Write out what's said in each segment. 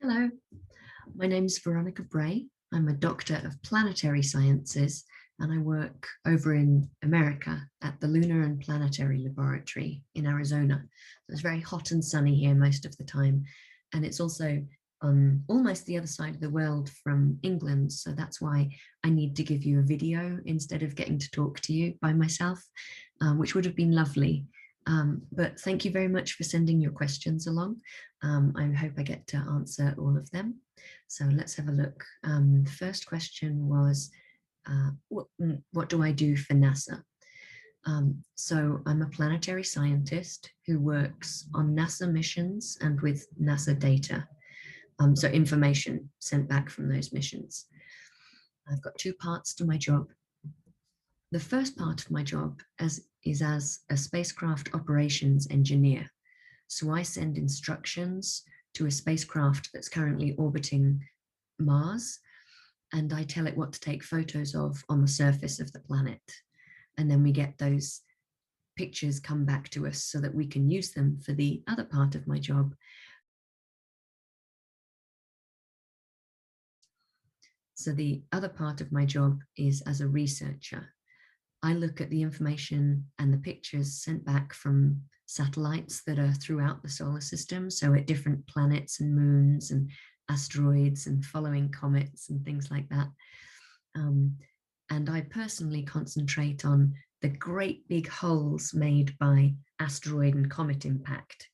Hello, my name's Veronica Bray. I'm a doctor of planetary sciences and I work over in America at the Lunar and Planetary Laboratory in Arizona. So it's very hot and sunny here most of the time. And it's also almost the other side of the world from England. So that's why I need to give you a video instead of getting to talk to you by myself, which would have been lovely. But thank you very much for sending your questions along. I hope I get to answer all of them. So let's have a look. The first question was, what do I do for NASA? So I'm a planetary scientist who works on NASA missions and with NASA data. So information sent back from those missions. I've got two parts to my job. The first part of my job is as a spacecraft operations engineer. So I send instructions to a spacecraft that's currently orbiting Mars, and I tell it what to take photos of on the surface of the planet. And then we get those pictures come back to us so that we can use them for the other part of my job. So the other part of my job is as a researcher. I look at the information and the pictures sent back from satellites that are throughout the solar system, so at different planets and moons and asteroids and following comets and things like that. And I personally concentrate on the great big holes made by asteroid and comet impact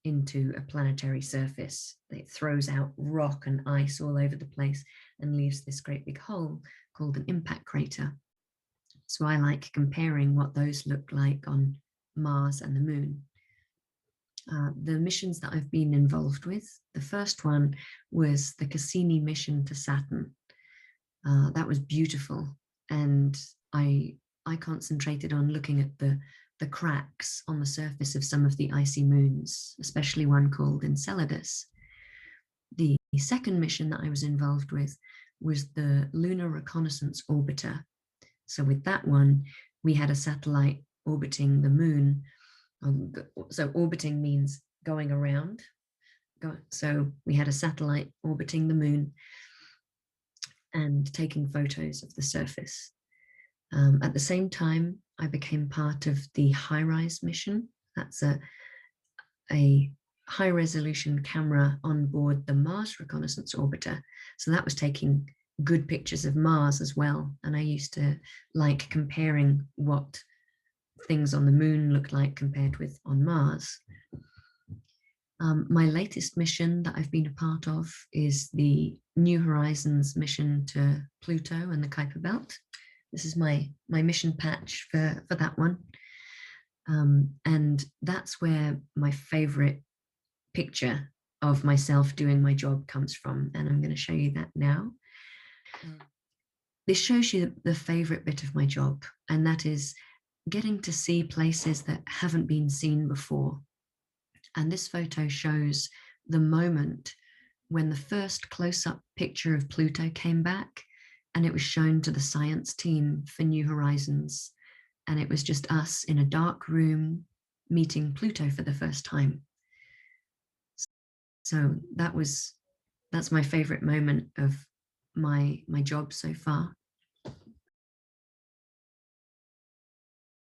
into a planetary surface. It throws out rock and ice all over the place and leaves this great big hole called an impact crater. So I like comparing what those look like on Mars and the Moon. The missions that I've been involved with, the first one was the Cassini mission to Saturn. That was beautiful, and I concentrated on looking at the cracks on the surface of some of the icy moons, especially one called Enceladus. The second mission that I was involved with was the Lunar Reconnaissance orbiter. So with that one, we had a satellite orbiting the moon. So orbiting means going around. So we had a satellite orbiting the moon and taking photos of the surface. At the same time, I became part of the HiRISE mission. That's a high-resolution camera on board the Mars Reconnaissance Orbiter. So that was taking good pictures of Mars as well. And I used to like comparing what things on the moon looked like compared with on Mars. My latest mission that I've been a part of is the New Horizons mission to Pluto and the Kuiper Belt. This is my mission patch for that one. And that's where my favorite picture of myself doing my job comes from. And I'm going to show you that now. This shows you the favorite bit of my job, and that is getting to see places that haven't been seen before. And this photo shows the moment when the first close-up picture of Pluto came back, and it was shown to the science team for New Horizons. And it was just us in a dark room meeting Pluto for the first time. So that's my favorite moment of my job so far.